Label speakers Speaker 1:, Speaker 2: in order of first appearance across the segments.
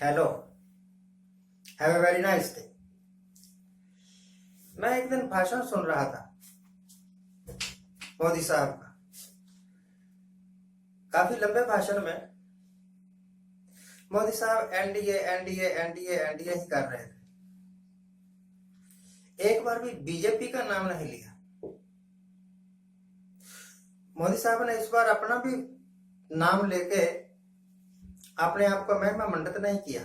Speaker 1: Hello, have a very nice day. मैं एक दिन भाषण सुन रहा था मोदी साहब का। काफी लंबे भाषण में मोदी साहब एनडीए एनडीए एनडीए एनडीए ही कर रहे थे। एक बार भी बीजेपी का नाम नहीं लिया। मोदी साहब ने इस बार अपना भी नाम लेके अपने आप को महिमा मंडित नहीं किया,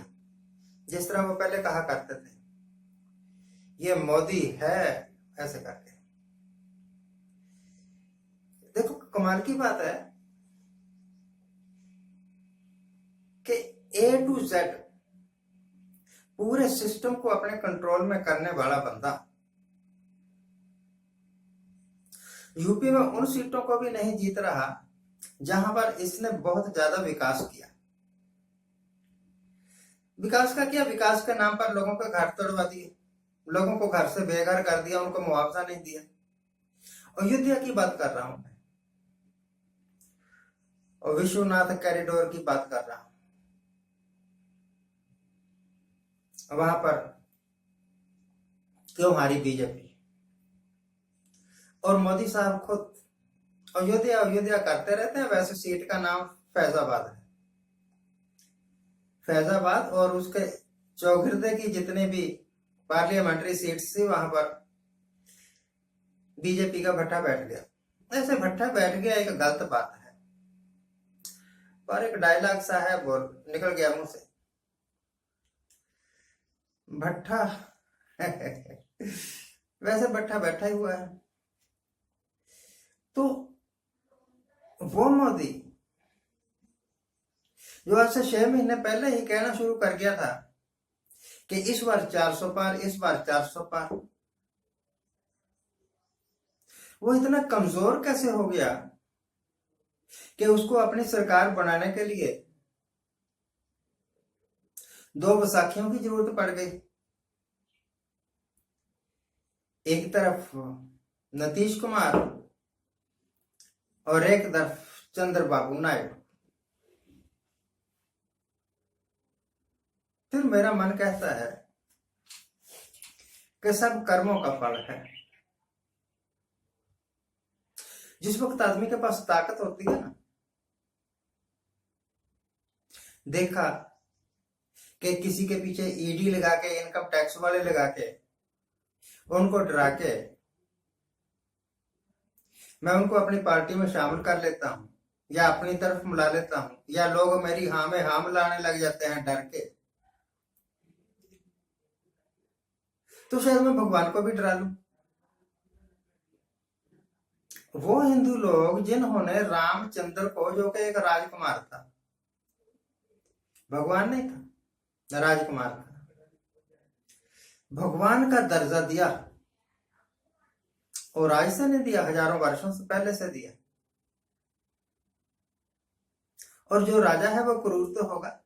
Speaker 1: जिस तरह वो पहले कहा करते थे, ये मोदी है, ऐसे करके। देखो, कमाल की बात है कि ए टू जेड पूरे सिस्टम को अपने कंट्रोल में करने वाला बंदा यूपी में उन सीटों को भी नहीं जीत रहा जहां पर इसने बहुत ज्यादा विकास किया। विकास का क्या? विकास के नाम पर लोगों के घर तोड़वा दिए, लोगों को घर से बेघर कर दिया, उनको मुआवजा नहीं दिया। अयोध्या की बात कर रहा हूं मैं, और विश्वनाथ कॉरिडोर की बात कर रहा हूं। वहां पर क्यों हारी बीजेपी? और मोदी साहब खुद अयोध्या अयोध्या करते रहते हैं। वैसे सीट का नाम फैजाबाद है। फैजाबाद और उसके चौगिरदे की जितने भी पार्लियामेंट्री सीट्स थी, वहां पर बीजेपी का भट्टा बैठ गया। ऐसे भट्टा बैठ गया एक गलत बात है, पर एक डायलॉग सा है, बोल निकल गया मुंह से, भट्टा वैसे भट्टा बैठा ही हुआ है। तो वो मोदी जो आज से 6 महीने पहले ही कहना शुरू कर गया था कि इस बार 400 पार, इस बार 400 पार, वो इतना कमजोर कैसे हो गया कि उसको अपनी सरकार बनाने के लिए 2 बैसाखियों की जरूरत पड़ गई। एक तरफ नीतीश कुमार और एक तरफ चंद्रबाबू नायडू। फिर मेरा मन कहता है कि सब कर्मों का फल है। जिस वक्त आदमी के पास ताकत होती है ना, देखा कि किसी के पीछे ईडी लगा के, इनकम टैक्स वाले लगा के, उनको डरा के मैं उनको अपनी पार्टी में शामिल कर लेता हूं या अपनी तरफ मिला लेता हूं, या लोग मेरी हाँ में हाँ मिलाने लग जाते हैं डर के, तो शायद मैं भगवान को भी डरा लूं। वो हिंदू लोग जिन्होंने रामचंद्र को, जो कि एक राजकुमार था, भगवान नहीं था, राजकुमार था, भगवान का दर्जा दिया, और आज से नहीं दिया, हजारों वर्षों से पहले से दिया। और जो राजा है वो क्रूर तो होगा।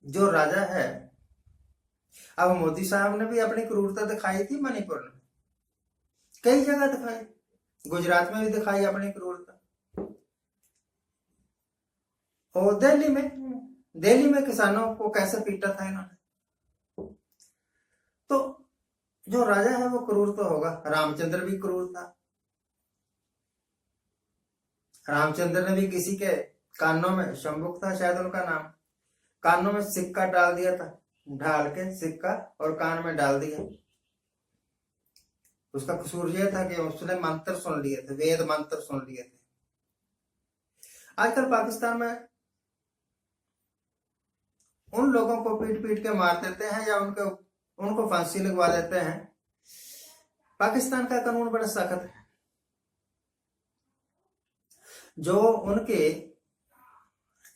Speaker 1: जो राजा है, अब मोदी साहब ने भी अपनी क्रूरता दिखाई थी मणिपुर में, कई जगह दिखाई, गुजरात में भी दिखाई अपनी क्रूरता, और दिल्ली में किसानों को कैसे पीटा था इन्होंने। तो जो राजा है वो क्रूर तो होगा। रामचंद्र भी क्रूर था। रामचंद्र ने भी किसी के कानों में, शंभुक था शायद उनका नाम, कानों में सिक्का डाल दिया था, ढाल के सिक्का और कान में डाल दिया। उसका कसूर यह था कि उसने मंत्र सुन लिए थे, वेद मंत्र सुन लिए थे। आजकल पाकिस्तान में उन लोगों को पीट पीट के मार देते हैं या उनको फांसी लगवा देते हैं। पाकिस्तान का कानून बड़ा सख्त है। जो उनके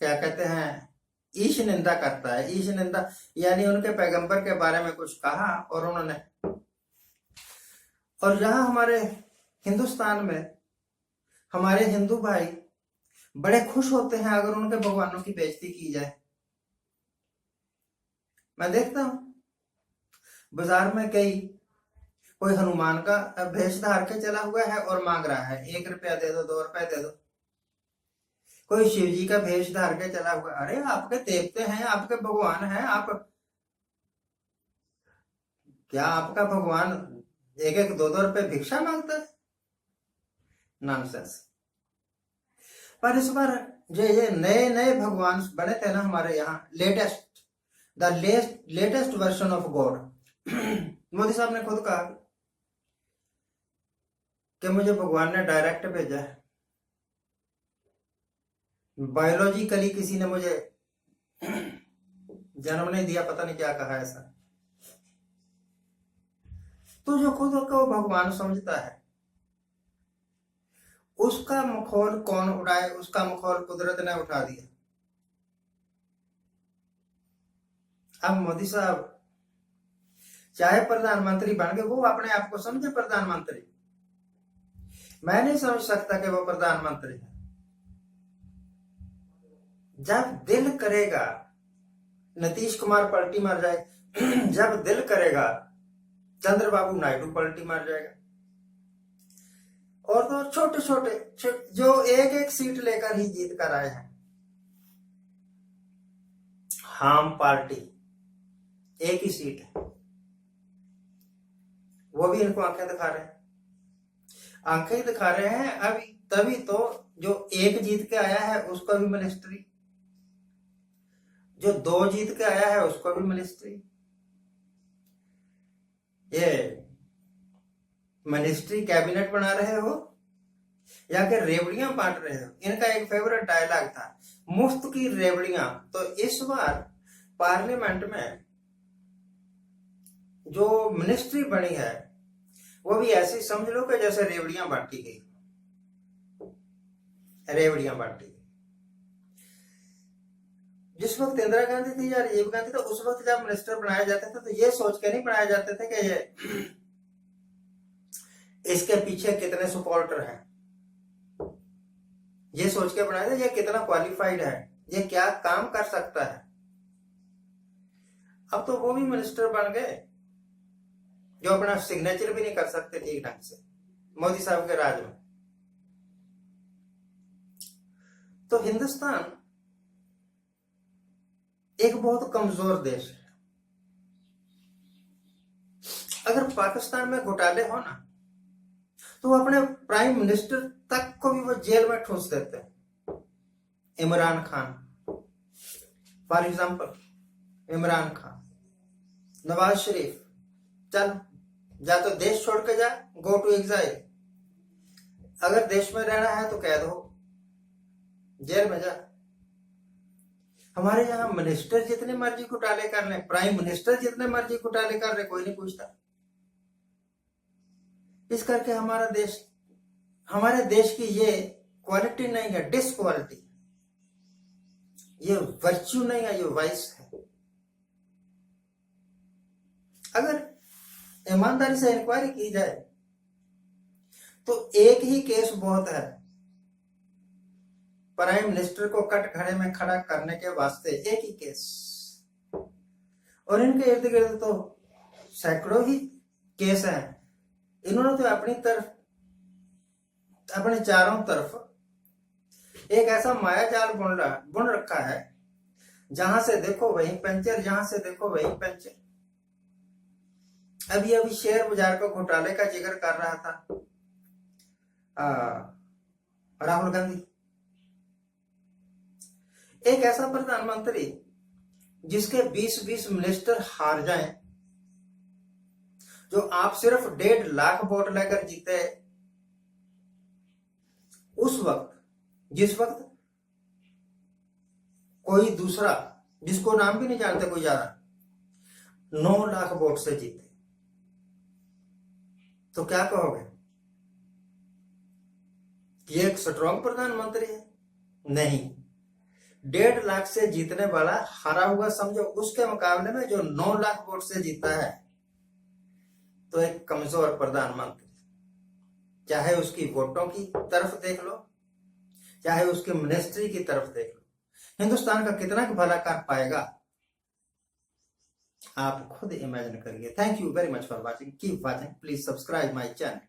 Speaker 1: क्या कहते हैं, ईश निंदा करता है, ईश निंदा यानी उनके पैगंबर के बारे में कुछ कहा और उन्होंने, और जहां हमारे हिंदुस्तान में हमारे हिंदू भाई बड़े खुश होते हैं अगर उनके भगवानों की बेइज्जती की जाए। मैं देखता हूं बाजार में कोई हनुमान का भेष धार के चला हुआ है और मांग रहा है 1 रुपया दे दो, 2 रुपया दे दो। कोई शिव जी का भेष धार के चला हुआ, अरे आपके देवते हैं, आपके भगवान हैं, आप क्या आपका भगवान एक एक दो दो रुपए भिक्षा मांगता है? नॉनसेंस। पर इस बार जो ये नए नए भगवान बने थे ना हमारे यहाँ, latest version of God, Modi साहब ने खुद कहा कि मुझे भगवान ने डायरेक्ट भेजा है, बायोलॉजिकली किसी ने मुझे जन्म नहीं दिया, पता नहीं क्या कहा ऐसा। तो जो खुद को भगवान समझता है उसका मखौल कौन उड़ाए? उसका मखौल कुदरत ने उठा दिया। अब मोदी साहब चाहे प्रधानमंत्री बन गए, वो अपने आप को समझे प्रधानमंत्री, मैं नहीं समझ सकता कि वो प्रधानमंत्री है। जब दिल करेगा नीतीश कुमार पलटी मार जाए, जब दिल करेगा चंद्रबाबू नायडू पलटी मार जाएगा, और तो छोटे छोटे जो एक एक सीट लेकर ही जीत कर आए हैं, हम पार्टी एक ही सीट है, वो भी इनको आंखें दिखा रहे हैं, आंखें दिखा रहे हैं अभी। तभी तो जो एक जीत के आया है उसको भी मिनिस्ट्री, जो दो जीत के आया है उसको भी मिनिस्ट्री। ये मिनिस्ट्री कैबिनेट बना रहे हो या कि रेवड़ियां बांट रहे हो? इनका एक फेवरेट डायलॉग था, मुफ्त की रेवड़ियां। तो इस बार पार्लियामेंट में जो मिनिस्ट्री बनी है वो भी ऐसी समझ लो कि जैसे रेवड़ियां बांटी गई, रेवड़ियां बांटी गई। जिस वक्त इंदिरा गांधी थी या राजीव गांधी था, उस वक्त जब मिनिस्टर बनाए जाते थे तो ये सोच के नहीं बनाए जाते थे कि ये इसके पीछे कितने सपोर्टर हैं, ये सोच के बनाया था ये कितना क्वालिफाइड है, ये क्या काम कर सकता है। अब तो वो भी मिनिस्टर बन गए जो अपना सिग्नेचर भी नहीं कर सकते ठीक ढंग से मोदी साहब के राज में। तो हिंदुस्तान एक बहुत कमजोर देश है। अगर पाकिस्तान में घोटाले हो ना तो वो अपने प्राइम मिनिस्टर तक को भी वो जेल में ठूंस देते हैं। इमरान खान फॉर एग्जाम्पल, इमरान खान, नवाज शरीफ, चल जा तो देश छोड़ के जा, गो टू एग्जाइल। अगर देश में रहना है तो कैद हो, जेल में जा। हमारे यहाँ मिनिस्टर जितने मर्जी घोटाले कर ले, प्राइम मिनिस्टर जितने मर्जी घोटाले कर ले, कोई नहीं पूछता। इस करके हमारे देश की ये क्वालिटी नहीं है, डिसक्वालिटी, ये वर्च्यू नहीं है, ये वाइस है। अगर ईमानदारी से इंक्वायरी की जाए तो एक ही केस बहुत है प्राइम मिनिस्टर को कटघरे में खड़ा करने के वास्ते, एक ही केस। और इनके इर्द गिर्द तो सैकड़ों ही केस हैं। इन्होंने तो अपनी तरफ, अपने चारों तरफ एक ऐसा माया जाल बुन रखा है, जहां से देखो वहीं पंचर, जहां से देखो वहीं पंचर। अभी शेयर बाजार को घोटाले का जिक्र कर रहा था राहुल गांधी। एक ऐसा प्रधानमंत्री जिसके 20-20 मिनिस्टर हार जाएं, जो आप सिर्फ 1.5 लाख वोट लेकर जीते, उस वक्त जिस वक्त कोई दूसरा जिसको नाम भी नहीं जानते कोई ज्यादा 9 लाख वोट से जीते, तो क्या कहोगे? ये एक स्ट्रॉन्ग प्रधानमंत्री है? नहीं, 1.5 लाख से जीतने वाला हारा हुआ समझो, उसके मुकाबले में जो 9 लाख वोट से जीता है तो एक कमजोर प्रधानमंत्री। चाहे उसकी वोटों की तरफ देख लो, चाहे उसकी मिनिस्ट्री की तरफ देख लो, हिंदुस्तान का कितना भला कर पाएगा आप खुद इमेजिन करिए। Thank you very much for watching, keep watching, please subscribe my channel.